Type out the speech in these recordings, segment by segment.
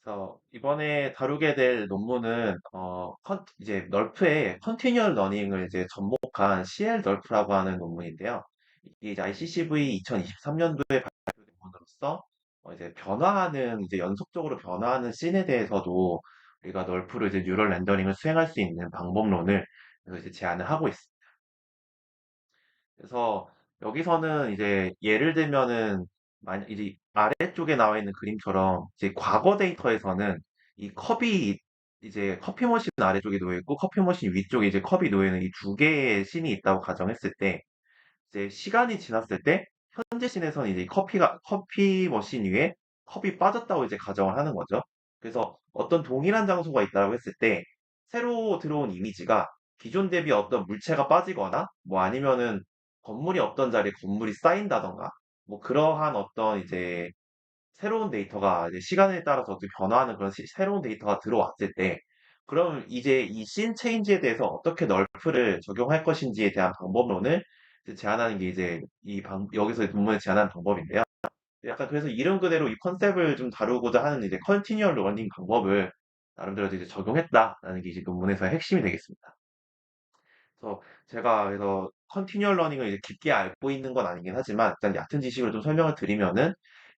그래서 이번에 다루게 될 논문은 이제 널프의 컨티뉴얼 러닝을 이제 접목한 CL 널프라고 하는 논문인데요. 이게 이제 ICCV 2023년도에 발표된 논문으로서 이제 변화하는 이제 연속적으로 변화하는 씬에 대해서도 우리가 널프로 이제 뉴럴 렌더링을 수행할 수 있는 방법론을 그래서 이제 제안을 하고 있습니다. 그래서 여기서는 이제 예를 들면은 만약 이제 아래쪽에 나와 있는 그림처럼 이제 과거 데이터에서는 이 컵이 이제 커피 머신 아래쪽에 놓여 있고 커피 머신 위쪽에 이제 컵이 놓여 있는 이 두 개의 씬이 있다고 가정했을 때 이제 시간이 지났을 때 현재 씬에서는 이제 커피 머신 위에 컵이 빠졌다고 이제 가정을 하는 거죠. 그래서 어떤 동일한 장소가 있다고 했을 때 새로 들어온 이미지가 기존 대비 어떤 물체가 빠지거나 뭐 아니면은 건물이 없던 자리에 건물이 쌓인다던가 뭐 그러한 어떤 이제 새로운 데이터가 이제 시간에 따라서 어떻게 변화하는 그런 새로운 데이터가 들어왔을 때 그럼 이제 이 씬 체인지에 대해서 어떻게 널프를 적용할 것인지에 대한 방법론을 이제 제안하는 게 이제 여기서 논문에 제안한 방법인데요. 약간 그래서 이름 그대로 이 컨셉을 좀 다루고자 하는 이제 컨티뉴얼 러닝 방법을 나름대로 이제 적용했다라는 게 이제 논문에서의 핵심이 되겠습니다. 그래서 제가 컨티뉴얼 러닝을 이제 깊게 알고 있는 건 아니긴 하지만 일단 얕은 지식을 좀 설명을 드리면은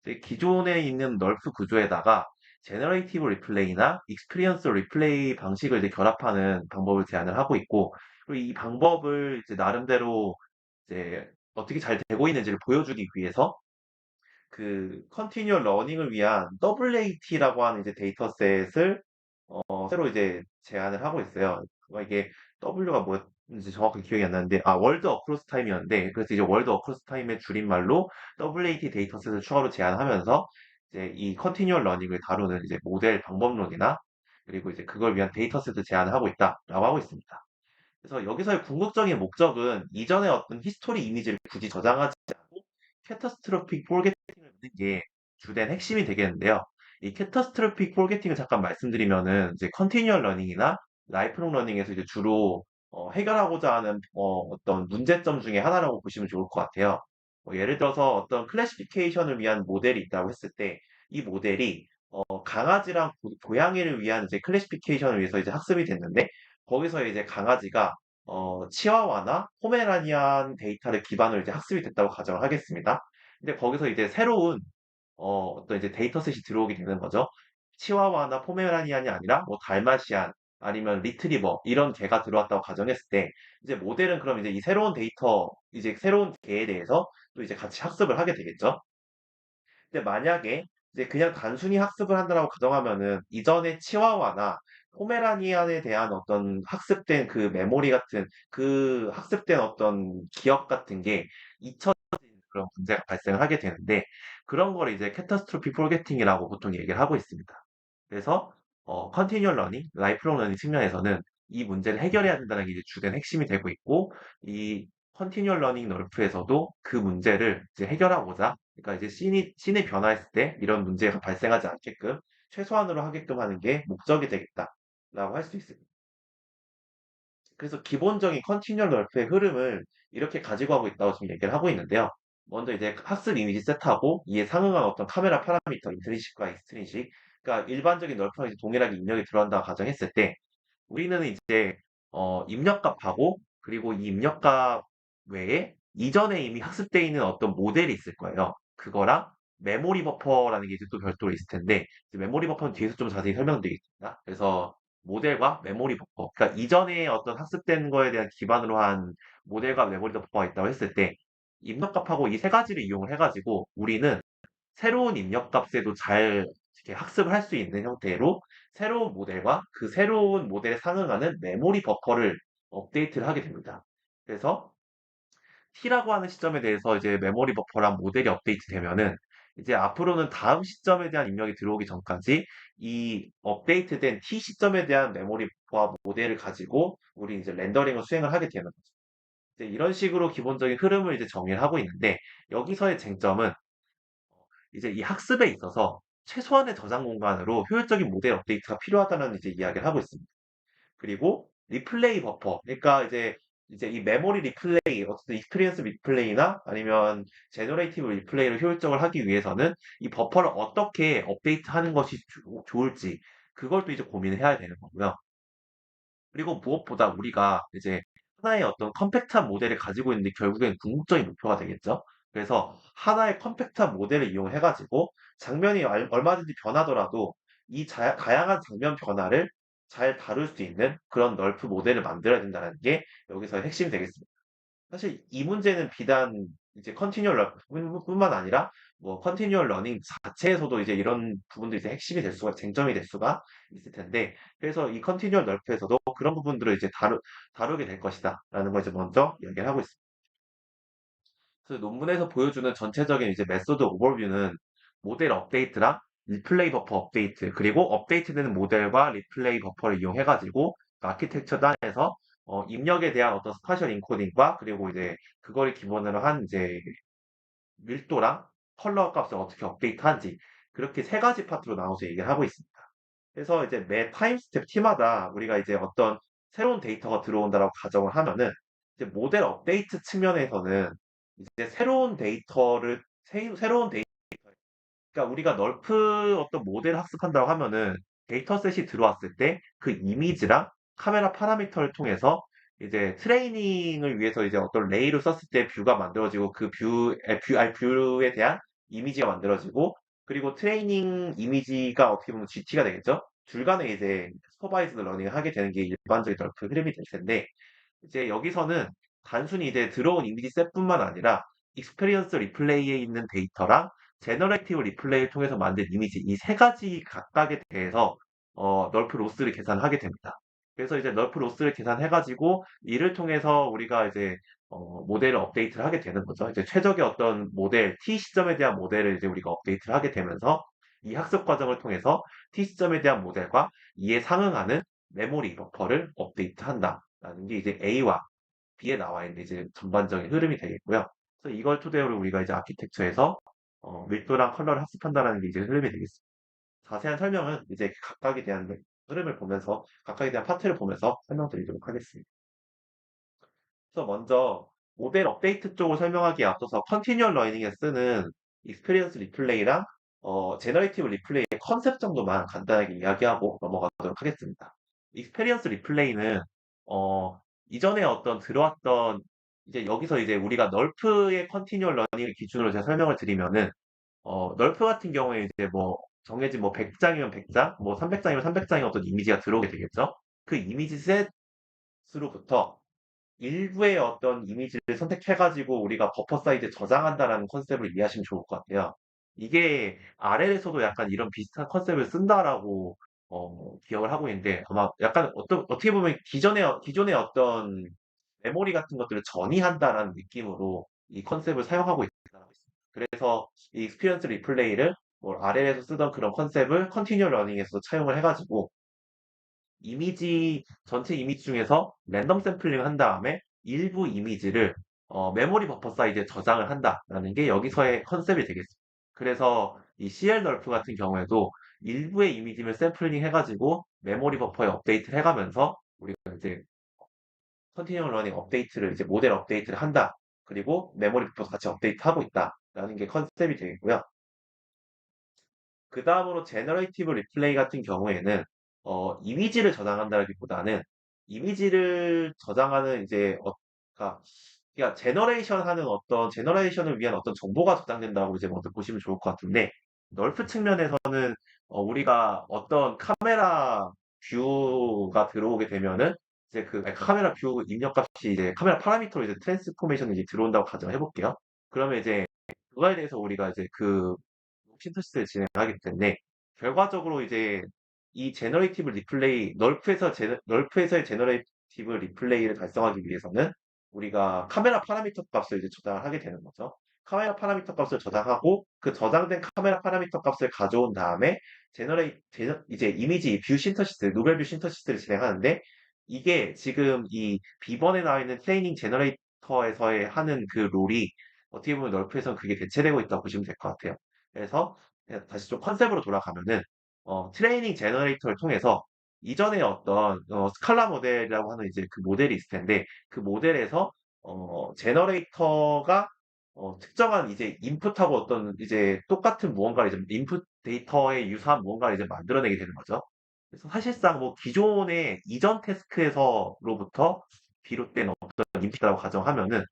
이제 기존에 있는 널프 구조에다가 제너레이티브 리플레이나 익스피리언스 리플레이 방식을 이제 결합하는 방법을 제안을 하고 있고 그리고 이 방법을 이제 나름대로 이제 어떻게 잘 되고 있는지를 보여주기 위해서 그 컨티뉴얼 러닝을 위한 WAT라고 하는 이제 데이터셋을 새로 이제 제안을 하고 있어요. 이게 W가 뭐였는지 정확히 기억이 안 나는데, 월드 어크로스 타임이었는데, 그래서 이제 월드 어크로스 타임의 줄임말로 WAT 데이터셋을 추가로 제안하면서 이제 이 컨티뉴얼 러닝을 다루는 이제 모델 방법론이나 그리고 이제 그걸 위한 데이터셋을 제안을 하고 있다라고 하고 있습니다. 그래서 여기서의 궁극적인 목적은 이전의 어떤 히스토리 이미지를 굳이 저장하지 않고 캐타스트로픽 포게팅을 하는 게 주된 핵심이 되겠는데요. 이 캐타스트로픽 포게팅을 잠깐 말씀드리면은 이제 컨티뉴얼 러닝이나 라이프롱 러닝에서 이제 주로 해결하고자 하는 어떤 문제점 중에 하나라고 보시면 좋을 것 같아요. 예를 들어서 어떤 클래시피케이션을 위한 모델이 있다고 했을 때 이 모델이 강아지랑 고양이를 위한 이제 클래시피케이션을 위해서 이제 학습이 됐는데 거기서 이제 강아지가 치와와나 포메라니안 데이터를 기반으로 이제 학습이 됐다고 가정을 하겠습니다. 근데 거기서 이제 새로운 어떤 이제 데이터셋이 들어오게 되는 거죠. 치와와나 포메라니안이 아니라 뭐 달마시안 아니면 리트리버 이런 개가 들어왔다고 가정했을 때 이제 모델은 그럼 이제 이 새로운 데이터 이제 새로운 개에 대해서 또 이제 같이 학습을 하게 되겠죠. 근데 만약에 이제 그냥 단순히 학습을 한다라고 가정하면은 이전에 치와와나 포메라니안에 대한 어떤 학습된 그 메모리 같은 그 학습된 어떤 기억 같은 게 잊혀진 그런 문제가 발생을 하게 되는데 그런 걸 이제 캐타스트로피 포게팅이라고 보통 얘기를 하고 있습니다. 그래서 컨티뉴얼 러닝, 라이프롱 러닝 측면에서는 이 문제를 해결해야 된다는 게 이제 주된 핵심이 되고 있고 이 컨티뉴얼 러닝 널프에서도 그 문제를 이제 해결하고자 그러니까 이제 씬이 변화했을 때 이런 문제가 발생하지 않게끔 최소한으로 하게끔 하는 게 목적이 되겠다라고 할 수 있습니다. 그래서 기본적인 컨티뉴얼 널프의 흐름을 이렇게 가지고 가고 있다고 지금 얘기를 하고 있는데요. 먼저 이제 학습 이미지 셋하고 이에 상응한 어떤 카메라 파라미터 인트리식과 익스트리식 그러니까 일반적인 널프랑 이제 동일하게 입력이 들어간다고 가정했을 때 우리는 이제 입력값하고 그리고 이 입력값 외에 이전에 이미 학습되어 있는 어떤 모델이 있을 거예요. 그거랑 메모리 버퍼라는 게 이제 또 별도로 있을 텐데 이제 메모리 버퍼는 뒤에서 좀 자세히 설명드리겠습니다. 그래서 모델과 메모리 버퍼, 그러니까 이전에 어떤 학습된 거에 대한 기반으로 한 모델과 메모리 버퍼가 있다고 했을 때 입력값하고 이 세 가지를 이용을 해가지고 우리는 새로운 입력값에도 잘 이렇게 학습을 할 수 있는 형태로 새로운 모델과 그 새로운 모델에 상응하는 메모리 버퍼를 업데이트를 하게 됩니다. 그래서 T라고 하는 시점에 대해서 이제 메모리 버퍼랑 모델이 업데이트 되면은 이제 앞으로는 다음 시점에 대한 입력이 들어오기 전까지 이 업데이트된 T 시점에 대한 메모리 버퍼와 모델을 가지고 우리 이제 렌더링을 수행을 하게 되는 거죠. 이제 이런 식으로 기본적인 흐름을 이제 정의를 하고 있는데 여기서의 쟁점은 이제 이 학습에 있어서 최소한의 저장 공간으로 효율적인 모델 업데이트가 필요하다는 이제 이야기를 하고 있습니다. 그리고 리플레이 버퍼, 그러니까 이제 이제 이 메모리 리플레이, 어쨌든 익스피리언스 리플레이나 아니면 제너레이티브 리플레이를 효율적으로 하기 위해서는 이 버퍼를 어떻게 업데이트하는 것이 좋을지 그걸 또 이제 고민을 해야 되는 거고요. 그리고 무엇보다 우리가 이제 하나의 어떤 컴팩트한 모델을 가지고 있는데 결국엔 궁극적인 목표가 되겠죠. 그래서 하나의 컴팩트한 모델을 이용해가지고 장면이 얼마든지 변하더라도 이 다양한 장면 변화를 잘 다룰 수 있는 그런 널프 모델을 만들어야 된다는 게 여기서 핵심이 되겠습니다. 사실 이 문제는 비단 이제 컨티뉴얼 뿐만 아니라 뭐 컨티뉴얼 러닝 자체에서도 이제 이런 부분들이 이제 핵심이 될 수가 쟁점이 될 수가 있을 텐데 그래서 이 컨티뉴얼 널프에서도 그런 부분들을 이제 다루게 될 것이다라는 걸 이제 먼저 이야기를 하고 있습니다. 그래서 논문에서 보여주는 전체적인 이제 메소드 오버뷰는 모델 업데이트랑 리플레이 버퍼 업데이트 그리고 업데이트되는 모델과 리플레이 버퍼를 이용해가지고 아키텍처 단에서 입력에 대한 어떤 스파셜 인코딩과 그리고 이제 그거를 기본으로 한 이제 밀도랑 컬러 값을 어떻게 업데이트하는지 그렇게 세 가지 파트로 나눠서 얘기를 하고 있습니다. 그래서 이제 매 타임 스텝 T마다 우리가 이제 어떤 새로운 데이터가 들어온다라고 가정을 하면은 이제 모델 업데이트 측면에서는 이제 새로운 데이터 그러니까 우리가 널프 어떤 모델 학습한다고 하면은 데이터셋이 들어왔을 때 그 이미지랑 카메라 파라미터를 통해서 이제 트레이닝을 위해서 이제 어떤 레이를 썼을 때 뷰가 만들어지고 그 뷰에 대한 이미지가 만들어지고 그리고 트레이닝 이미지가 어떻게 보면 GT가 되겠죠? 줄간에 이제 슈퍼바이즈드 러닝을 하게 되는 게 일반적인 널프 흐름이 될 텐데 이제 여기서는 단순히 이제 들어온 이미지 셋뿐만 아니라 익스페리언스 리플레이에 있는 데이터랑 제너레이티브 리플레이를 통해서 만든 이미지 이 세 가지 각각에 대해서 널프 로스를 계산하게 됩니다. 그래서 이제 널프 로스를 계산해가지고 이를 통해서 우리가 이제 모델을 업데이트를 하게 되는 거죠. 이제 최적의 어떤 모델 T 시점에 대한 모델을 이제 우리가 업데이트를 하게 되면서 이 학습 과정을 통해서 T 시점에 대한 모델과 이에 상응하는 메모리 버퍼를 업데이트한다라는 게 이제 A와 B에 나와 있는 이제 전반적인 흐름이 되겠고요. 그래서 이걸 토대로 우리가 이제 아키텍처에서 밀도랑 컬러를 학습한다는 게 이제 흐름이 되겠습니다. 자세한 설명은 이제 각각에 대한 흐름을 보면서 각각에 대한 파트를 보면서 설명드리도록 하겠습니다. 그래서 먼저 모델 업데이트 쪽을 설명하기에 앞서서 컨티뉴얼 러닝에 쓰는 익스피리언스 리플레이랑 제너레이티브 리플레이의 컨셉 정도만 간단하게 이야기하고 넘어가도록 하겠습니다. 익스피리언스 리플레이는 어, 이전에 어떤 들어왔던 이제 여기서 이제 우리가 널프의 컨티뉴얼 러닝을 기준으로 제가 설명을 드리면은 널프 같은 경우에 이제 뭐 정해진 뭐 100장이면 100장, 뭐 300장이면 300장의 어떤 이미지가 들어오게 되겠죠. 그 이미지 셋으로부터 일부의 어떤 이미지를 선택해가지고 우리가 버퍼 사이즈에 저장한다라는 컨셉을 이해하시면 좋을 것 같아요. 이게 RL에서도 약간 이런 비슷한 컨셉을 쓴다라고 기억을 하고 있는데 아마 약간 어떻게 보면 기존의 어떤 메모리 같은 것들을 전이한다라는 느낌으로 이 컨셉을 사용하고 있다고 있습니다. 그래서 이 익스피리언스 리플레이를 뭐 RL에서 쓰던 그런 컨셉을 컨티뉴 러닝에서 차용을 해가지고 전체 이미지 중에서 랜덤 샘플링을 한 다음에 일부 이미지를 메모리 버퍼 사이즈에 저장을 한다라는 게 여기서의 컨셉이 되겠습니다. 그래서 이 CL 널프 같은 경우에도 일부의 이미지를 샘플링 해가지고 메모리 버퍼에 업데이트를 해가면서 우리가 이제 컨티뉴 러닝 업데이트를 이제 모델 업데이트를 한다. 그리고 메모리 버퍼 같이 업데이트하고 있다라는 게 컨셉이 되겠고요. 그 다음으로 제너레이티브 리플레이 같은 경우에는 이미지를 저장한다기보다는 이미지를 저장하는 이제 그러니까 제너레이션을 위한 어떤 정보가 저장된다고 이제 먼저 보시면 좋을 것 같은데 널프 측면에서는 우리가 어떤 카메라 뷰가 들어오게 되면은 이제 그 카메라 뷰 입력값이 이제 카메라 파라미터로 이제 트랜스포메이션이 이제 들어온다고 가정해 볼게요. 그러면 이제 그거에 대해서 우리가 이제 그 신터시스를 진행하기 때문에 결과적으로 이제 이 제너레이티브 리플레이 널프에서의 제너레이티브 리플레이를 달성하기 위해서는 우리가 카메라 파라미터 값을 이제 저장을 하게 되는 거죠. 카메라 파라미터 값을 저장하고 그 저장된 카메라 파라미터 값을 가져온 다음에 이제 이미지 뷰 신터시스, 노벨 뷰 신터시스를 진행하는데 이게 지금 이 B번에 나와 있는 트레이닝 제너레이터에서의 하는 그 롤이 어떻게 보면 널프에서는 그게 대체되고 있다고 보시면 될 것 같아요. 그래서 다시 좀 컨셉으로 돌아가면은 트레이닝 제너레이터를 통해서 이전에 어떤 스칼라 모델이라고 하는 이제 그 모델이 있을 텐데 그 모델에서 제너레이터가 특정한 이제 인풋하고 어떤 이제 똑같은 무언가를 이제 인풋 데이터에 유사한 무언가를 이제 만들어내게 되는 거죠. 그래서 사실상 뭐 기존의 이전 태스크에서로부터 비롯된 어떤 인풋이라고 가정하면은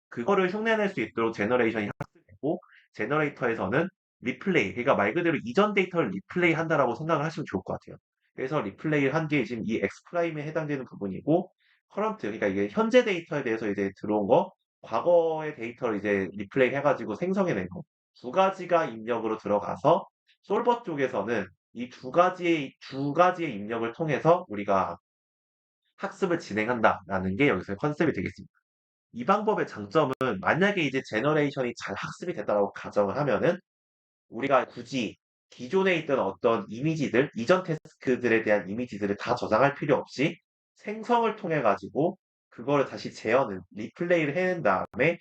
그거를 흉내낼 수 있도록 제너레이션이 학습되고 제너레이터에서는 리플레이, 그러니까 말 그대로 이전 데이터를 리플레이 한다라고 생각을 하시면 좋을 것 같아요. 그래서 리플레이를 한 게 지금 이 X 프라임에 해당되는 부분이고 커런트, 그러니까 이게 현재 데이터에 대해서 이제 들어온 거, 과거의 데이터를 이제 리플레이 해가지고 생성해낸 거. 두 가지가 입력으로 들어가서 솔버 쪽에서는 이 두 가지의 입력을 통해서 우리가 학습을 진행한다라는 게 여기서의 컨셉이 되겠습니다. 이 방법의 장점은 만약에 이제 제너레이션이 잘 학습이 됐다라고 가정을 하면은 우리가 굳이 기존에 있던 어떤 이미지들, 이전 태스크들에 대한 이미지들을 다 저장할 필요 없이 생성을 통해 가지고 그거를 다시 재현을, 리플레이를 해낸 다음에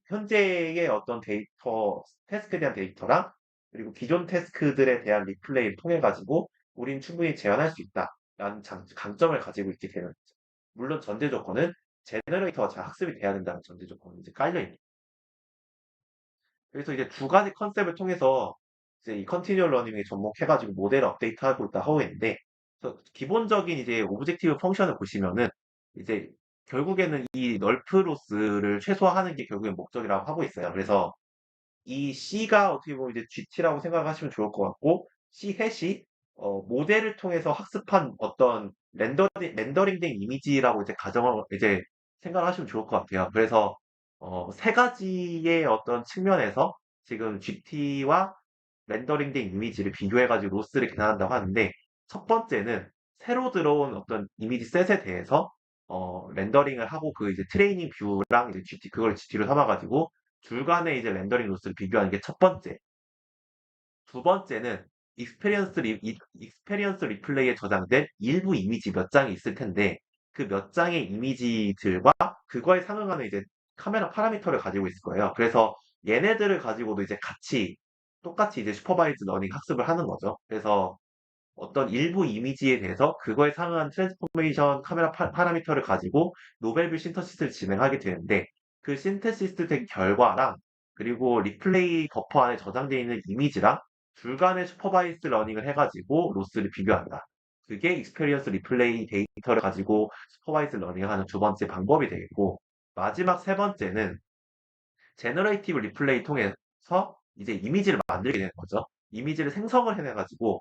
현재의 어떤 데이터, 태스크에 대한 데이터랑 그리고 기존 태스크들에 대한 리플레이를 통해 가지고 우린 충분히 재현할 수 있다라는 강점을 가지고 있게 되는 거죠. 물론 전제 조건은 제너레이터가 잘 학습이 돼야 된다는 전제 조건이 이제 깔려 있는. 그래서 이제 두 가지 컨셉을 통해서 이제 이 컨티뉴얼 러닝에 접목해가지고 모델을 업데이트하고 있다 하고 있는데, 그래서 기본적인 이제 오브젝티브 펑션을 보시면은 이제 결국에는 이 널프 로스를 최소화하는 게 결국엔 목적이라고 하고 있어요. 그래서 이 C가 어떻게 보면 이제 GT라고 생각하시면 좋을 것 같고, C 해시 모델을 통해서 학습한 어떤 렌더링된 이미지라고 이제 가정을 이제 생각하시면 좋을 것 같아요. 그래서 세 가지의 어떤 측면에서 지금 GT와 렌더링된 이미지를 비교해가지고 로스를 계산한다고 하는데 첫 번째는 새로 들어온 어떤 이미지 셋에 대해서 렌더링을 하고 그 이제 트레이닝 뷰랑 이제 GT 그걸 GT로 삼아가지고 둘간의 이제 렌더링 로스를 비교하는 게 첫 번째. 두 번째는 익스페리언스 리플레이에 저장된 일부 이미지 몇 장이 있을 텐데 그 몇 장의 이미지들과 그거에 상응하는 이제 카메라 파라미터를 가지고 있을 거예요. 그래서 얘네들을 가지고도 이제 같이 똑같이 이제 슈퍼바이즈 러닝 학습을 하는 거죠. 그래서 어떤 일부 이미지에 대해서 그거에 상응한 트랜스포메이션 카메라 파라미터를 가지고 노벨 뷰 신터시스를 진행하게 되는데 그 신테시스 된 결과랑 그리고 리플레이 버퍼 안에 저장되어 있는 이미지랑 둘간의 슈퍼바이스 러닝을 해가지고 로스를 비교한다. 그게 익스페리언스 리플레이 데이터를 가지고 슈퍼바이스 러닝을 하는 두 번째 방법이 되겠고 마지막 세 번째는 제너레이티브 리플레이 통해서 이제 이미지를 만들게 되는 거죠. 이미지를 생성을 해내가지고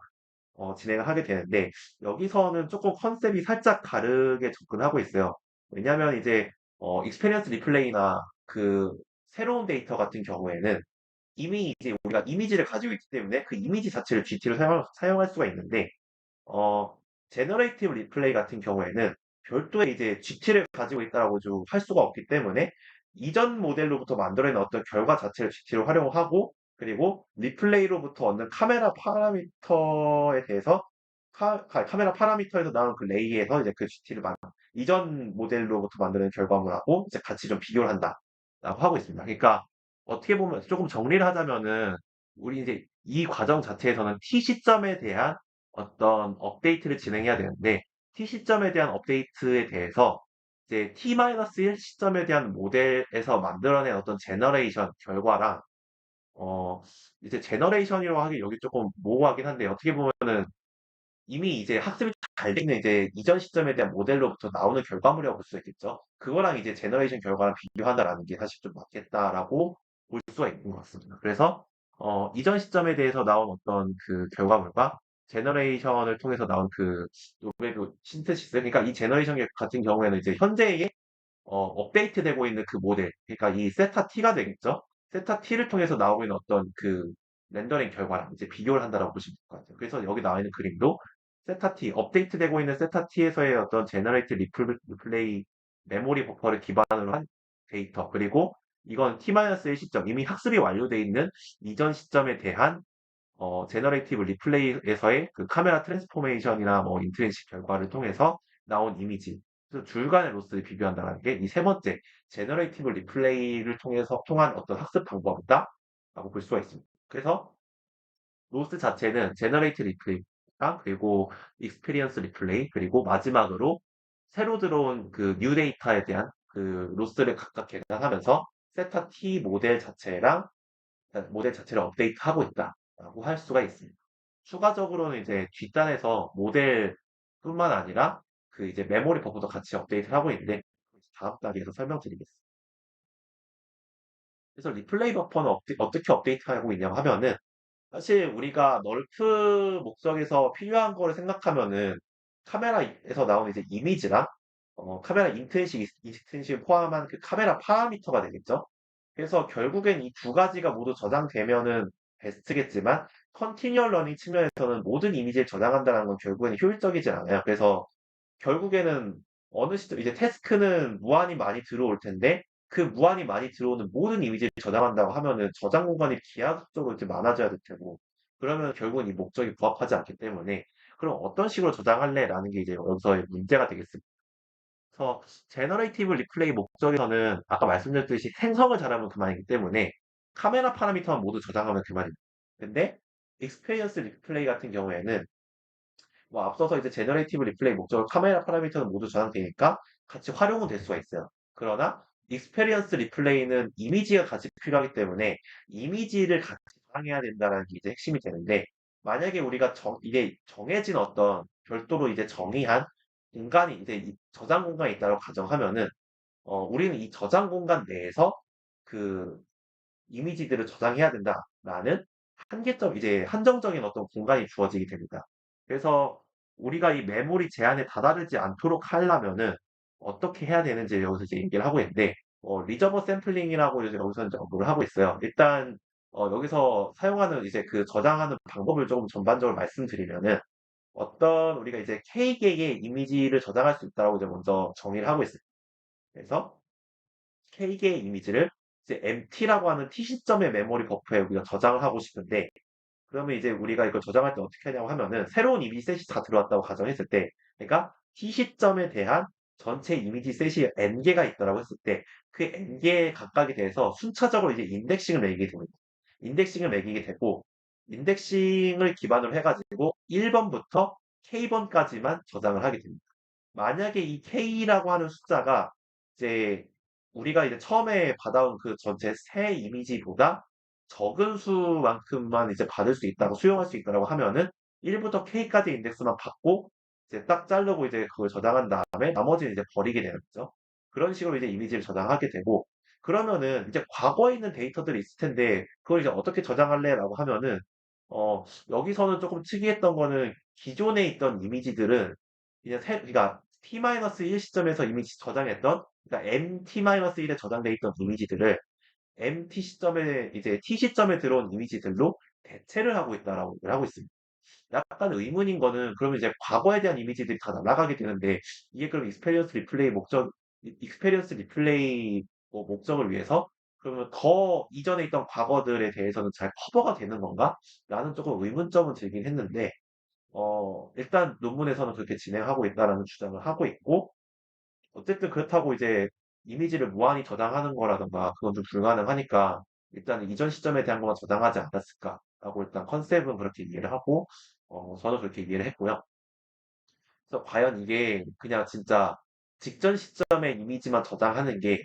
진행을 하게 되는데 여기서는 조금 컨셉이 살짝 다르게 접근하고 있어요. 왜냐하면 이제 익스페리언스 리플레이나 그 새로운 데이터 같은 경우에는 이미 이제 우리가 이미지를 가지고 있기 때문에 그 이미지 자체를 GT로 사용할 수가 있는데 어, 제너레이티브 리플레이 같은 경우에는 별도의 이제 GT를 가지고 있다라고 좀 할 수가 없기 때문에 이전 모델로부터 만들어낸 어떤 결과 자체를 GT로 활용하고 그리고 리플레이로부터 얻는 카메라 파라미터에 대해서 카메라 파라미터에서 나오는 그 레이에서 이제 그 GT를 이전 모델로부터 만드는 결과물하고 이제 같이 좀 비교를 한다라고 하고 있습니다. 그러니까 어떻게 보면 조금 정리를 하자면은 우리 이제 이 과정 자체에서는 T 시점에 대한 어떤 업데이트를 진행해야 되는데 T 시점에 대한 업데이트에 대해서 이제 T-1 시점에 대한 모델에서 만들어낸 어떤 제너레이션 결과랑 이제 제너레이션이라고 하기 여기 조금 모호하긴 한데 어떻게 보면은 이미 이제 학습이 잘 돼 있는 이제 이전 시점에 대한 모델로부터 나오는 결과물이라고 볼 수 있겠죠. 그거랑 이제 제너레이션 결과랑 비교한다라는 게 사실 좀 맞겠다라고 볼 수가 있는 것 같습니다. 그래서 이전 시점에 대해서 나온 어떤 그 결과물과 제너레이션을 통해서 나온 그 노베브 신테시스 그러니까 이 제너레이션 같은 경우에는 이제 현재의 업데이트되고 있는 그 모델 그러니까 이 세타 T가 되겠죠. 세타 T를 통해서 나오고 있는 어떤 그 렌더링 결과랑 이제 비교를 한다라고 보시면 될 것 같아요. 그래서 여기 나와 있는 그림도 세타 T, 업데이트되고 있는 세타 T에서의 어떤 제너레이트 리플레이 메모리 버퍼를 기반으로 한 데이터 그리고 이건 T-1 시점 이미 학습이 완료되어 있는 이전 시점에 대한 제너레이티브 리플레이에서의 그 카메라 트랜스포메이션이나 뭐 인트린식 결과를 통해서 나온 이미지 그래서 둘 간의 로스를 비교한다는 게 이 세 번째 제너레이티브 리플레이를 통해서 통한 어떤 학습 방법이다라고 볼 수가 있습니다. 그래서 로스 자체는 제너레이트 리플레이 그리고 익스피리언스 리플레이, 그리고 마지막으로 새로 들어온 그 뉴 데이터에 대한 그 로스를 각각 계산하면서 세타 T 모델 자체를 업데이트하고 있다라고 할 수가 있습니다. 추가적으로는 이제 뒷단에서 모델뿐만 아니라 그 이제 메모리 버프도 같이 업데이트를 하고 있는데 다음 단계에서 설명드리겠습니다. 그래서 리플레이 버퍼는 어떻게 업데이트하고 있냐고 하면은 사실 우리가 널프 목적에서 필요한 거를 생각하면은 카메라에서 나오는 이제 이미지랑 카메라 인트리식, 익스트린식을 포함한 그 카메라 파라미터가 되겠죠. 그래서 결국엔 이 두 가지가 모두 저장되면은 베스트겠지만 컨티뉴얼 러닝 측면에서는 모든 이미지를 저장한다는 건 결국에는 효율적이지 않아요. 그래서 결국에는 어느 시점 이제 태스크는 무한히 많이 들어올 텐데 그 무한히 많이 들어오는 모든 이미지를 저장한다고 하면은 저장 공간이 기하급수적으로 이제 많아져야 될 테고 그러면 결국은 이 목적이 부합하지 않기 때문에 그럼 어떤 식으로 저장할래라는 게 이제 여기서의 문제가 되겠습니다. 그래서 제너레이티브 리플레이 목적에서는 아까 말씀드렸듯이 생성을 잘하면 그만이기 때문에 카메라 파라미터만 모두 저장하면 그만입니다. 근데 익스페리언스 리플레이 같은 경우에는 뭐 앞서서 이제 제너레이티브 리플레이 목적으로 카메라 파라미터는 모두 저장되니까 같이 활용은 될 수가 있어요. 그러나 익스페리언스 리플레이는 이미지가 같이 필요하기 때문에 이미지를 같이 저장해야 된다는 게 이제 핵심이 되는데 만약에 우리가 이게 정해진 어떤 별도로 이제 정의한 공간이 이제 저장 공간이 있다고 가정하면은 우리는 이 저장 공간 내에서 그 이미지들을 저장해야 된다라는 이제 한정적인 어떤 공간이 주어지게 됩니다. 그래서 우리가 이 메모리 제한에 다다르지 않도록 하려면은 어떻게 해야 되는지 여기서 이제 얘기를 하고 있는데, 리저버 샘플링이라고 이제 여기서 이제 언급을 하고 있어요. 일단, 여기서 사용하는 이제 그 저장하는 방법을 조금 전반적으로 말씀드리면은, 우리가 이제 K개의 이미지를 저장할 수 있다고 이제 먼저 정의를 하고 있어요. 그래서 K개의 이미지를 이제 MT라고 하는 T 시점의 메모리 버프에 우리가 저장을 하고 싶은데 그러면 이제 우리가 이걸 저장할 때 어떻게 하냐고 하면은 새로운 이미지 셋이 다 들어왔다고 가정했을 때 그러니까 T 시점에 대한 전체 이미지 셋이 N개가 있다라고 했을 때 그 N개 각각에 대해서 순차적으로 이제 인덱싱을 매기게 됩니다. 인덱싱을 매기게 되고 인덱싱을 기반으로 해가지고 1번부터 K번까지만 저장을 하게 됩니다. 만약에 이 K라고 하는 숫자가 이제 우리가 이제 처음에 받아온 그 전체 새 이미지보다 적은 수만큼만 이제 받을 수 있다고 수용할 수 있다고 하면은 1부터 K까지 인덱스만 받고 이제 딱 자르고 이제 그걸 저장한 다음에 나머지는 이제 버리게 되는 거죠. 그런 식으로 이제 이미지를 저장하게 되고 그러면은 이제 과거에 있는 데이터들이 있을 텐데 그걸 이제 어떻게 저장할래라고 하면은 여기서는 조금 특이했던 거는 기존에 있던 이미지들은 그러니까 T-1 시점에서 이미 저장했던, 그러니까 MT-1에 저장돼 있던 이미지들을 MT 시점에, 이제 T 시점에 들어온 이미지들로 대체를 하고 있다라고 얘기를 하고 있습니다. 약간 의문인 거는, 그러면 이제 과거에 대한 이미지들이 다 날아가게 되는데, 이게 그럼 익스페리언스 리플레이 뭐 목적을 위해서, 그러면 더 이전에 있던 과거들에 대해서는 잘 커버가 되는 건가? 라는 조금 의문점은 들긴 했는데, 일단 논문에서는 그렇게 진행하고 있다라는 주장을 하고 있고, 어쨌든 그렇다고 이제 이미지를 무한히 저장하는 거라던가 그건 좀 불가능하니까 일단 이전 시점에 대한 것만 저장하지 않았을까라고 일단 컨셉은 그렇게 이해를 하고, 저는 그렇게 이해를 했고요. 그래서 과연 이게 그냥 진짜 직전 시점의 이미지만 저장하는 게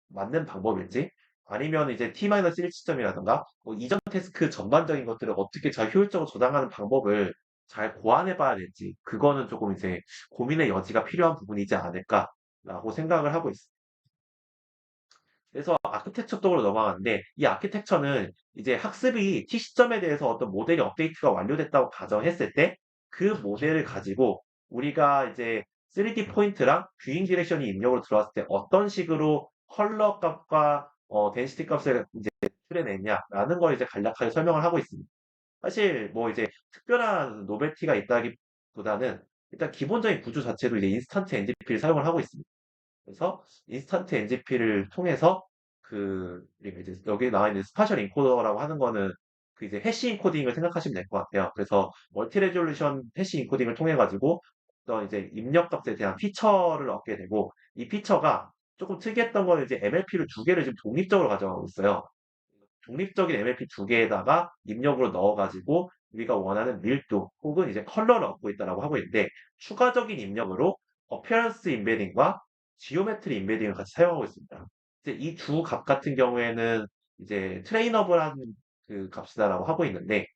맞는 방법일지 아니면 이제 T-1 시점이라든가 뭐 이전 태스크 전반적인 것들을 어떻게 잘 효율적으로 저장하는 방법을 잘 고안해 봐야 될지 그거는 조금 이제 고민의 여지가 필요한 부분이지 않을까라고 생각을 하고 있습니다. 그래서 아키텍처 쪽으로 넘어가는데 이 아키텍처는 이제 학습이 T 시점에 대해서 어떤 모델이 업데이트가 완료됐다고 가정했을 때 그 모델을 가지고 우리가 이제 3D 포인트랑 뷰잉 디렉션이 입력으로 들어왔을 때 어떤 식으로 컬러 값과 덴시티 값을 이제 추출해냈냐라는 걸 이제 간략하게 설명을 하고 있습니다. 사실 뭐 이제 특별한 노벨티가 있다기보다는 일단 기본적인 구조 자체도 이제 인스턴트 NGP를 사용을 하고 있습니다. 그래서 인스턴트 NGP를 통해서 우리가 이제 여기 나와 있는 스파셜 인코더라고 하는 거는 그 이제 해시 인코딩을 생각하시면 될 것 같아요. 그래서 멀티 레졸루션 해시 인코딩을 통해 가지고 어떤 이제 입력 값에 대한 피처를 얻게 되고 이 피처가 조금 특이했던 거는 이제 MLP를 두 개를 지금 독립적으로 가져가고 있어요. 독립적인 MLP 두 개에다가 입력으로 넣어가지고 우리가 원하는 밀도 혹은 이제 컬러를 얻고 있다라고 하고 있는데 추가적인 입력으로 어피어런스 임베딩과 지오메트리 임베딩을 같이 사용하고 있습니다. 이제 이 두 값 같은 경우에는 이제 트레이너블한 그 값이다라고 하고 있는데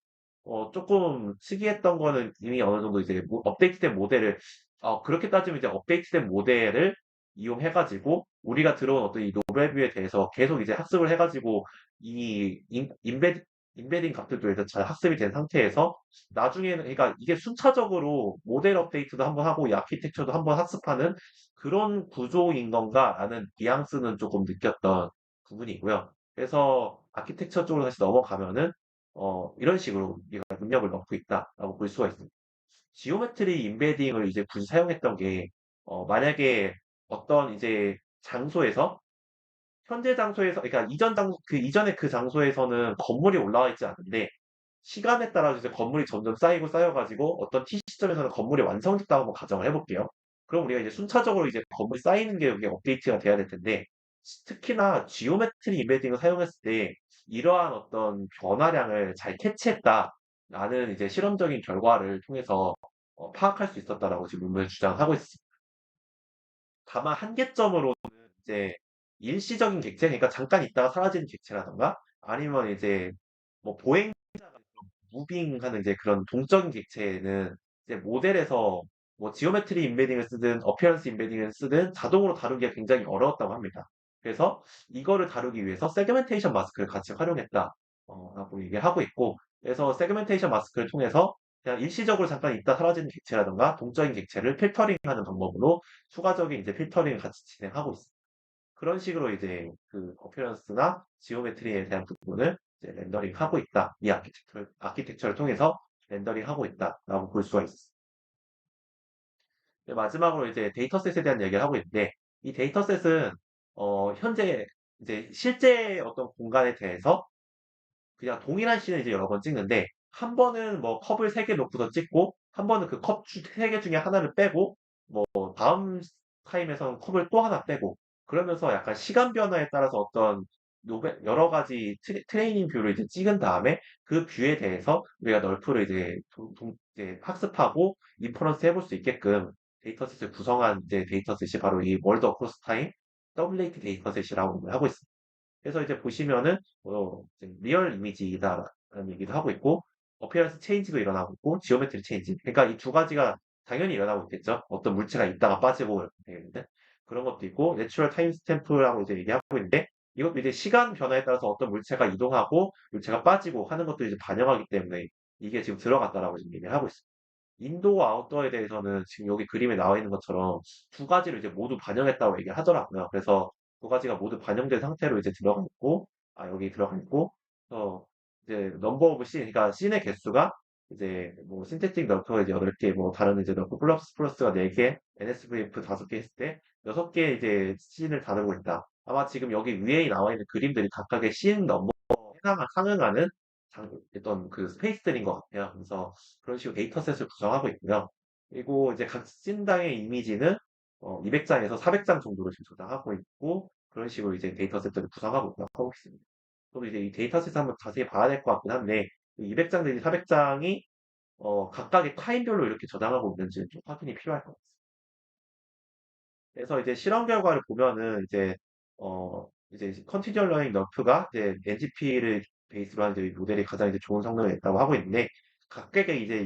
조금 특이했던 거는 이미 어느 정도 이제 업데이트된 모델을 그렇게 따지면 이제 업데이트된 모델을 이용해가지고 우리가 들어온 어떤 이 노레뷰에 대해서 계속 이제 학습을 해가지고 이 인베딩 값들도 일단 잘 학습이 된 상태에서 나중에는 그러니까 이게 순차적으로 모델 업데이트도 한번 하고 이 아키텍처도 한번 학습하는 그런 구조인 건가라는 뉘앙스는 조금 느꼈던 부분이고요. 그래서 아키텍처 쪽으로 다시 넘어가면은 이런 식으로 우리가 능력을 넣고 있다라고 볼 수가 있습니다. 지오메트리 임베딩을 이제 굳이 사용했던 게, 만약에 어떤 이제 장소에서, 현재 장소에서, 그러니까 이전에 그 장소에서는 건물이 올라와 있지 않은데, 시간에 따라서 이제 건물이 점점 쌓이고 쌓여가지고 어떤 T 시점에서는 건물이 완성됐다고 한번 가정을 해볼게요. 그럼 우리가 이제 순차적으로 이제 건물이 쌓이는 게 이게 업데이트가 돼야 될 텐데 특히나 지오메트리 임베딩을 사용했을 때 이러한 어떤 변화량을 잘 캐치했다라는 이제 실험적인 결과를 통해서 파악할 수 있었다라고 지금 문을 주장하고 있습니다. 다만 한계점으로 이제 일시적인 객체, 그러니까 잠깐 있다가 사라지는 객체라던가 아니면 이제 뭐 보행 무빙하는 이제 그런 동적인 객체는 이제 모델에서 뭐 지오메트리 임베딩을 쓰든 어피어런스 임베딩을 쓰든 자동으로 다루기가 굉장히 어려웠다고 합니다. 그래서 이거를 다루기 위해서 세그멘테이션 마스크를 같이 활용했다. 라고 얘기하고 있고 그래서 세그멘테이션 마스크를 통해서 그냥 일시적으로 잠깐 있다 사라지는 객체라든가 동적인 객체를 필터링하는 방법으로 추가적인 이제 필터링을 같이 진행하고 있습니다. 그런 식으로 이제 그 어피어런스나 지오메트리에 대한 부분을 이제 렌더링하고 있다. 이 아키텍처를 통해서 렌더링하고 있다라고 볼 수가 있습니다. 마지막으로 이제 데이터셋에 대한 얘기를 하고 있는데 이 데이터셋은 현재 이제 실제 어떤 공간에 대해서 그냥 동일한 씬을 이제 여러 번 찍는데 한 번은 뭐 컵을 3개 놓고서 찍고 한 번은 그 컵 3개 중에 하나를 빼고 뭐 다음 타임에서는 컵을 또 하나 빼고 그러면서 약간 시간 변화에 따라서 어떤 여러 가지 트레이닝 뷰를 이제 찍은 다음에 그 뷰에 대해서 우리가 널프를 이제, 이제 학습하고 인퍼런스 해볼 수 있게끔 데이터셋을 구성한 이제 데이터셋이 바로 이 월드 어크로스 타임 WAT 데이터셋이라고 하고 있습니다. 그래서 이제 보시면은 이제 리얼 이미지다라는 얘기도 하고 있고 어피어런스 체인지도 일어나고 있고 지오메트리 체인지 그러니까 이 두 가지가 당연히 일어나고 있겠죠. 어떤 물체가 있다가 빠지고 이렇게 되겠는데 그런 것도 있고 내추럴 타임 스탬프라고 이제 얘기하고 있는데 이것도 이제 시간 변화에 따라서 어떤 물체가 이동하고 물체가 빠지고 하는 것도 이제 반영하기 때문에 이게 지금 들어갔다라고 지금 얘기를 하고 있습니다. 인도와 아웃도어에 대해서는 지금 여기 그림에 나와 있는 것처럼 두 가지를 이제 모두 반영했다고 얘기를 하더라고요. 그래서 두 가지가 모두 반영된 상태로 이제 들어가 있고, 여기 들어가 있고, 이제 넘버 오브 씬, 그러니까 씬의 개수가 이제 뭐 신테틱 너프가 이제 8개, 뭐 다른 이제 너프 플러스가 4개, NSVF 5개 했을 때 6개 이제 씬을 다루고 있다. 아마 지금 여기 위에 나와 있는 그림들이 각각의 씬 넘버 상응하는 어떤 그 스페이스들인 것 같아요. 그래서 그런 식으로 데이터셋을 구성하고 있고요. 그리고 이제 각 씬당의 이미지는 200장에서 400장 정도로 지금 저장하고 있고 그런 식으로 이제 데이터셋들을 구성하고 있다고 하고 있습니다. 저도 이제 이 데이터셋 한번 자세히 봐야 될 것 같긴 한데 200장 내지 400장이 각각의 타임별로 이렇게 저장하고 있는지 좀 확인이 필요할 것 같습니다. 그래서 이제 실험 결과를 보면은 이제 컨티뉴얼 러닝 너프가 이제 NGP를 베이스로 한 이제 모델이 가장 이제 좋은 성능을 냈다고 하고 있는데 각각의 이제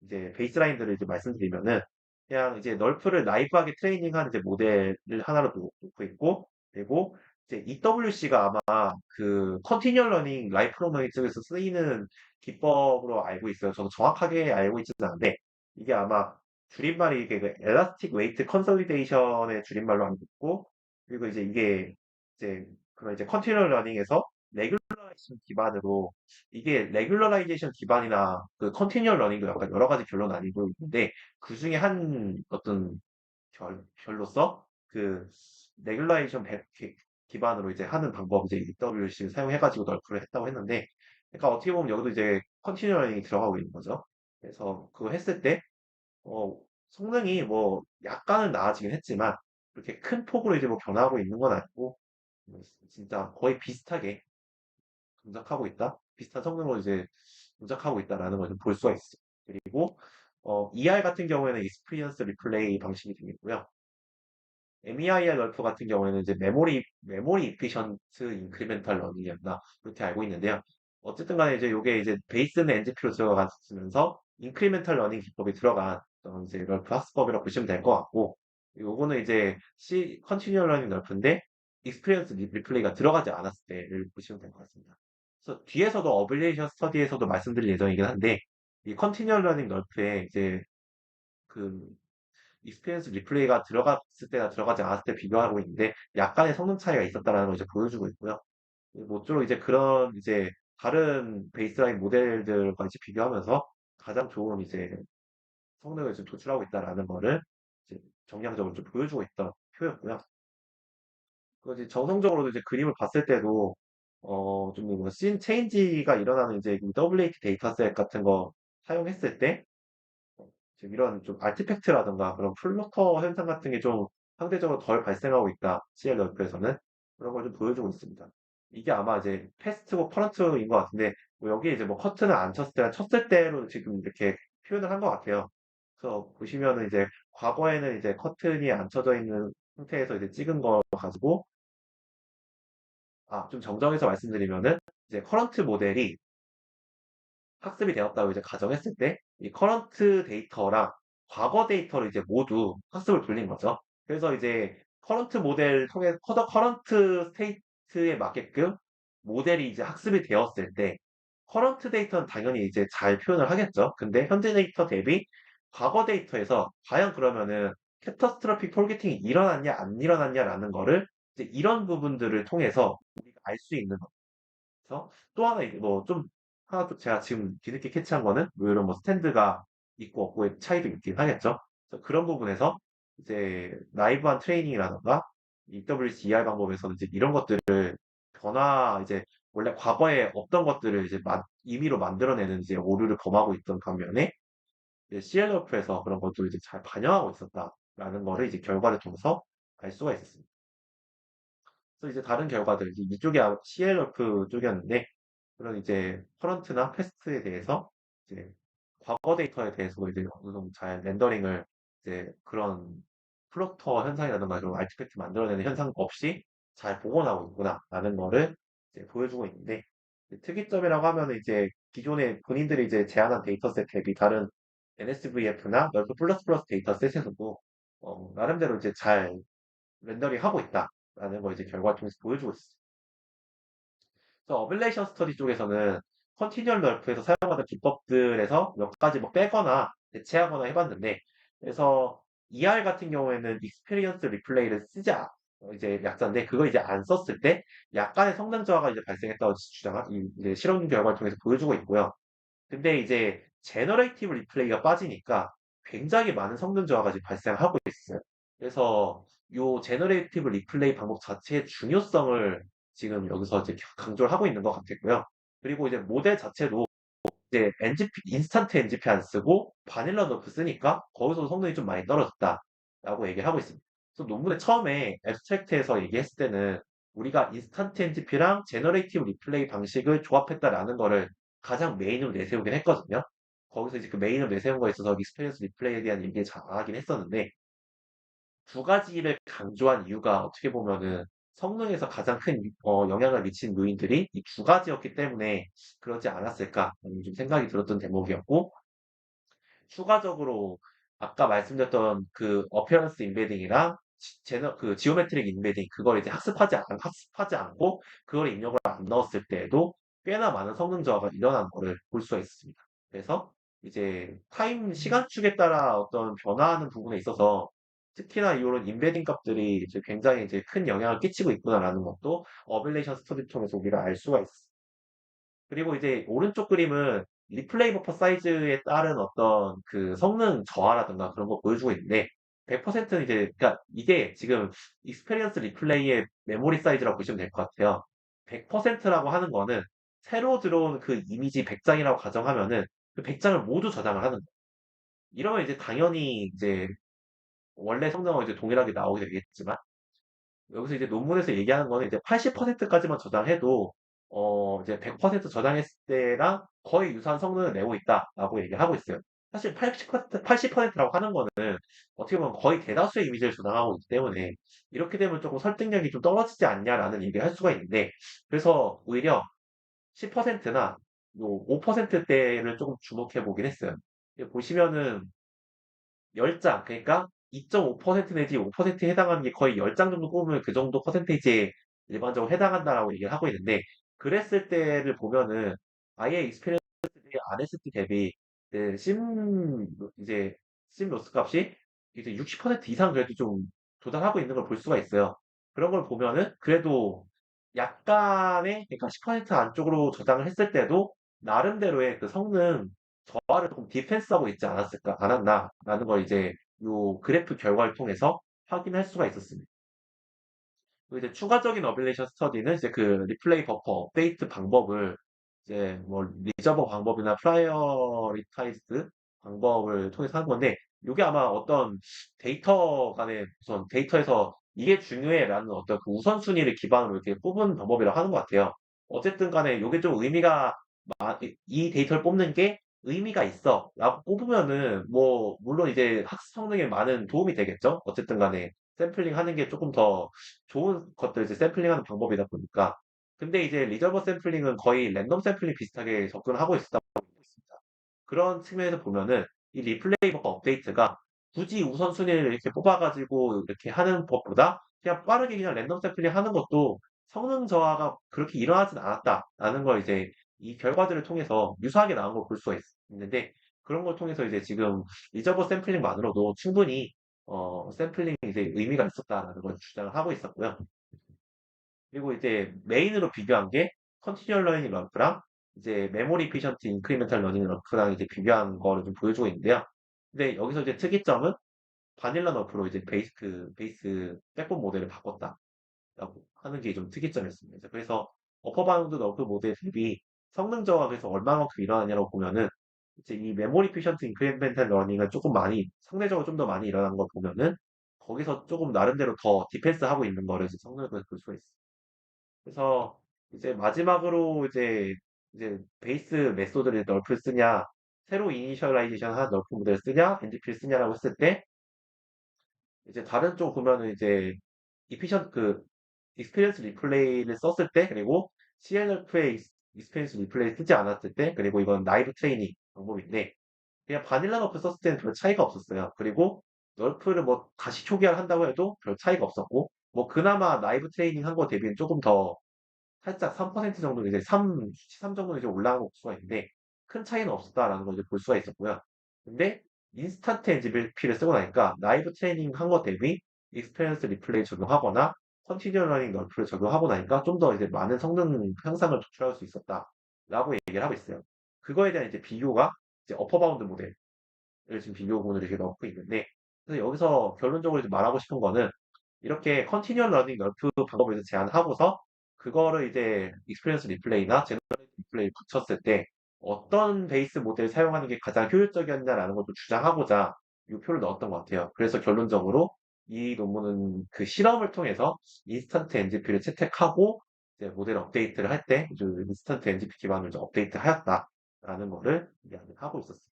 이제 베이스라인들을 이제 말씀드리면은 그냥 이제 널프를 나이브하게 트레이닝한 이제 모델을 하나로 놓고 있고 그리고 이제 EWC가 아마 그 컨티뉴얼 러닝 라이프 러닝 쪽에서 쓰이는 기법으로 알고 있어요. 저도 정확하게 알고 있지는 않은데 이게 아마 줄임말이 이게 그 엘라스틱 웨이트 컨솔리데이션의 줄임말로 알고 있고 그리고 이제 이게 이제 그런 이제 컨티뉴얼 러닝에서 레귤러라이제이션 기반으로 이게 레귤러라이제이션 기반이나 그 컨티뉴얼 러닝도 약간 여러 가지 결론 아니고 있는데 그 중에 한 어떤 결로서 그 레귤라이제이션 기반으로 이제 하는 방법 이제 EWC를 사용해가지고 널프를 했다고 했는데 그러니까 어떻게 보면 여기도 이제 컨티뉴얼 러닝이 들어가고 있는 거죠. 그래서 그거 했을 때 어, 성능이 뭐 약간은 나아지긴 했지만 그렇게 큰 폭으로 이제 뭐 변화하고 있는 건 아니고 진짜 거의 비슷하게 동작하고 있다. 비슷한 성능으로 이제 누적하고 있다라는 걸 좀 볼 수가 있어요. 그리고 ER 같은 경우에는 익스피리언스 리플레이 방식이 되겠고요. MEIR 널프 같은 경우에는 이제 메모리 이피션트 인크리멘탈 러닝이었나 그렇게 알고 있는데요. 어쨌든 간에 이제 요게 이제 베이스는 NGP로 들어가면서 인크리멘탈 러닝 기법이 들어간 이제 널프 학습법이라고 보시면 될 것 같고 요거는 이제 컨티뉴얼 러닝 널프인데 익스피리언스 리플레이가 들어가지 않았을 때를 보시면 될 것 같습니다. 그래서 뒤에서도 어빌레이션 스터디에서도 말씀드릴 예정이긴 한데 이 컨티뉴얼 러닝 널프에 이제 그 익스피리언스 리플레이가 들어갔을 때나 들어가지 않았을 때 비교하고 있는데 약간의 성능 차이가 있었다라는 걸 이제 보여주고 있고요. 모쪼록 이제 그런 이제 다른 베이스라인 모델들과 이제 비교하면서 가장 좋은 이제 성능을 좀 도출하고 있다라는 거를 이제 정량적으로 좀 보여주고 있던 표였고요. 그 이제 정성적으로도 이제 그림을 봤을 때도 좀뭐 씬 체인지가 일어나는 이제 WAT 데이터셋 같은 거 사용했을 때 지금 이런 좀 아티팩트라든가 그런 플러터 현상 같은 게 좀 상대적으로 덜 발생하고 있다. CLW에서는 그런 걸 좀 보여주고 있습니다. 이게 아마 이제 패스트고 커런트인 것 같은데 뭐 여기에 이제 뭐 커트는 안 쳤을 때나 쳤을 때로 지금 이렇게 표현을 한 것 같아요. 그래서 보시면은 이제 과거에는 이제 커튼이 안 쳐져 있는 상태에서 이제 찍은 거 가지고 좀 정정해서 말씀드리면은 이제 커런트 모델이 학습이 되었다고 이제 가정했을 때, 이 커런트 데이터랑 과거 데이터를 이제 모두 학습을 돌린 거죠. 그래서 이제 커런트 모델 통해 커런트 스테이트에 맞게끔 모델이 이제 학습이 되었을 때, 커런트 데이터는 당연히 이제 잘 표현을 하겠죠. 근데 현재 데이터 대비 과거 데이터에서 과연 그러면은 캐터스트로픽 톨게팅이 일어났냐 안 일어났냐라는 거를 이제 이런 부분들을 통해서 우리가 알 수 있는 그래서 또 하나 이게 뭐 좀 하나 또 제가 지금 뒤늦게 캐치한 거는 뭐 이런 뭐 스탠드가 있고 없고의 차이도 있긴 하겠죠. 그래서 그런 부분에서 이제 라이브한 트레이닝이라던가 EWC ER 방법에서는 이제 이런 것들을 이제 원래 과거에 없던 것들을 이제 임의로 만들어내는 이제 오류를 범하고 있던 반면에 CLF에서 그런 것들을 이제 잘 반영하고 있었다라는 거를 이제 결과를 통해서 알 수가 있었습니다. 그래서 이제 다른 결과들, 이쪽이 CLF 쪽이었는데, 그런 이제 커런트나 패스트에 대해서 이제 과거 데이터에 대해서도 이제 어느 정도 잘 렌더링을 이제 그런 플로터 현상이라든가 그런 아티팩트 만들어내는 현상 없이 잘 복원하고 있구나라는 거를 이제 보여주고 있는데 특이점이라고 하면은 이제 기존에 본인들이 이제 제안한 데이터셋 대비 다른 NSVF나 널프 플러스 플러스 데이터셋에서도 나름대로 이제 잘 렌더링 하고 있다라는 걸 이제 결과 통해서 보여주고 있어요. 그래서 어빌레이션 스터디 쪽에서는 컨티뉴얼 널프에서 사용하는 기법들에서 몇 가지 뭐 빼거나 대체하거나 해봤는데, 그래서 ER 같은 경우에는 익스페리언스 리플레이를 쓰자 이제 약자인데 그걸 이제 안 썼을 때 약간의 성능 저하가 이제 발생했다고 주장한 이제 실험 결과를 통해서 보여주고 있고요. 근데 이제 제너레이티브 리플레이가 빠지니까 굉장히 많은 성능 저하가 지금 발생하고 있어요. 그래서 요 제너레이티브 리플레이 방법 자체의 중요성을 지금 여기서 이제 강조를 하고 있는 것 같겠고요. 그리고 이제 모델 자체도 이제 인스턴트 NGP 안 쓰고 바닐라 너프 쓰니까 거기서 성능이 좀 많이 떨어졌다라고 얘기를 하고 있습니다. 그래서 논문에 처음에 앱스트랙트에서 얘기했을 때는 우리가 인스턴트 NGP랑 제너레이티브 리플레이 방식을 조합했다라는 거를 가장 메인으로 내세우긴 했거든요. 거기서 이제 그 메인으로 내세운 거에 있어서 익스페리언스 리플레이에 대한 얘기를 잘하긴 했었는데 두 가지를 강조한 이유가 어떻게 보면은 성능에서 가장 큰 영향을 미친 요인들이 이 두 가지였기 때문에 그러지 않았을까 좀 생각이 들었던 대목이었고 추가적으로 아까 말씀드렸던 그 어피어런스 인베딩이랑 그 지오메트릭 인베딩 그걸 이제 학습하지 않고 그걸 입력을 안 넣었을 때에도 꽤나 많은 성능 저하가 일어나는 거를 볼 수가 있습니다. 그래서 이제 시간축에 따라 어떤 변화하는 부분에 있어서 특히나 이런 인베딩 값들이 이제 굉장히 이제 큰 영향을 끼치고 있구나라는 것도 어빌레이션 스터디 통해서 우리가 알 수가 있습니다. 그리고 이제 오른쪽 그림은 리플레이 버퍼 사이즈에 따른 어떤 그 성능 저하라든가 그런 거 보여주고 있는데 100%는 이제 그러니까 이게 지금 익스페리언스 리플레이의 메모리 사이즈라고 보시면 될 것 같아요. 100%라고 하는 거는 새로 들어온 그 이미지 100장이라고 가정하면은 그 100장을 모두 저장을 하는 거예요. 이러면 이제 당연히 이제 원래 성능하고 이제 동일하게 나오게 되겠지만 여기서 이제 논문에서 얘기하는 거는 이제 80%까지만 저장해도 이제 100% 저장했을 때랑 거의 유사한 성능을 내고 있다라고 얘기를 하고 있어요. 사실 80%라고 하는 거는 어떻게 보면 거의 대다수의 이미지를 저장하고 있기 때문에 이렇게 되면 조금 설득력이 좀 떨어지지 않냐라는 얘기를 할 수가 있는데 그래서 오히려 10%나 5%대를 조금 주목해 보긴 했어요. 보시면은 10장, 그러니까 2.5% 내지 5%에 해당하는 게 거의 10장 정도 뽑으면 그 정도 퍼센테이지에 일반적으로 해당한다라고 얘기를 하고 있는데, 그랬을 때를 보면은 아예 익스피리언스 안 했을 때 대비 이제 이제 심 로스 값이 이제 60% 이상 그래도 좀 도달하고 있는 걸 볼 수가 있어요. 그런 걸 보면은 그래도 약간의, 그러니까 10% 안쪽으로 저장을 했을 때도 나름대로의 그 성능 저하를 조금 디펜스하고 있지 않았나라는 걸 이제 요 그래프 결과를 통해서 확인할 수가 있었습니다. 그리고 이제 추가적인 어빌레이션 스터디는 이제 그 리플레이 버퍼 업데이트 방법을 이제 뭐 리저버 방법이나 프라이어리타이즈드 방법을 통해서 한 건데 이게 아마 어떤 데이터 간의 우선 데이터에서 이게 중요해라는 어떤 그 우선순위를 기반으로 이렇게 뽑은 방법이라고 하는 것 같아요. 어쨌든 간에 이게 좀 의미가 이 데이터를 뽑는 게 의미가 있어 라고 뽑으면은 뭐 물론 이제 학습 성능에 많은 도움이 되겠죠. 어쨌든 간에 샘플링 하는 게 조금 더 좋은 것들 이제 샘플링하는 방법이다 보니까. 근데 이제 리저버 샘플링은 거의 랜덤 샘플링 비슷하게 접근하고 있다 있습니다. 그런 측면에서 보면은 이 리플레이 버퍼 업데이트가 굳이 우선순위를 이렇게 뽑아가지고 이렇게 하는 것보다 그냥 빠르게 그냥 랜덤 샘플링 하는 것도 성능 저하가 그렇게 일어나진 않았다라는 걸 이제 이 결과들을 통해서 유사하게 나온 걸 볼 수가 있는데 그런 걸 통해서 이제 지금 리저버 샘플링만으로도 충분히 샘플링이 이제 의미가 있었다라는 걸 주장을 하고 있었고요. 그리고 이제 메인으로 비교한 게 컨티뉴얼 러닝 럼프랑 이제 메모리 이피션트 인크리멘탈 러닝 럼프랑 이제 비교한 거를 좀 보여주고 있는데요. 근데 여기서 이제 특이점은 바닐라 너프로 이제 베이스 백본 모델을 바꿨다라고 하는 게 좀 특이점이었습니다. 그래서 어퍼바운드 너프 모델 대비 성능 저하가 그래서 얼마만큼 일어나냐고 보면은 이제 이 메모리 피션트 인크리멘탈 러닝은 조금 많이 상대적으로 좀 더 많이 일어난 걸 보면은 거기서 조금 나름대로 더 디펜스 하고 있는 거를 이제 성능을 볼 수가 있어요. 그래서 이제 마지막으로 이제 베이스 메소드를 널프를 쓰냐, 새로 이니셜라이제이션 한 널프 모델을 쓰냐, NDP를 쓰냐라고 했을 때 이제 다른 쪽 보면은 이제 이피션 그 익스피리언스 리플레이를 썼을 때 그리고 CNLF의 익스피리언스 리플레이 쓰지 않았을 때 그리고 이건 나이브 트레이닝 방법인데 그냥 바닐라 너프 썼을 때는 별 차이가 없었어요. 그리고 널프를 뭐 다시 초기화를 한다고 해도 별 차이가 없었고 뭐 그나마 나이브 트레이닝 한 거 대비는 조금 더 살짝 3% 정도 이제 수치 3 정도 이제 올라간 수가 있는데 큰 차이는 없었다라는 걸 이제 볼 수가 있었고요. 근데 인스턴트 엔지비피를 쓰고 나니까 라이브 트레이닝 한 것 대비 익스페리언스 리플레이 적용하거나 컨티뉴어 러닝 널프를 적용하고 나니까 좀 더 이제 많은 성능 향상을 도출할 수 있었다라고 얘기를 하고 있어요. 그거에 대한 이제 비교가 이제 어퍼바운드 모델을 지금 비교군을 이렇게 넣고 있는데 그래서 여기서 결론적으로 이제 말하고 싶은 거는 이렇게 컨티뉴얼 러닝 널프 방법을 이제 제안하고서 그거를 이제 익스피리언스 리플레이나 제너레이트 리플레이 붙였을 때 어떤 베이스 모델을 사용하는 게 가장 효율적이었냐라는 것도 주장하고자 이 표를 넣었던 것 같아요. 그래서 결론적으로 이 논문은 그 실험을 통해서 인스턴트 NGP를 채택하고 이제 모델 업데이트를 할 때 인스턴트 NGP 기반으로 이제 업데이트 하였다라는 거를 이야기하고 있었습니다.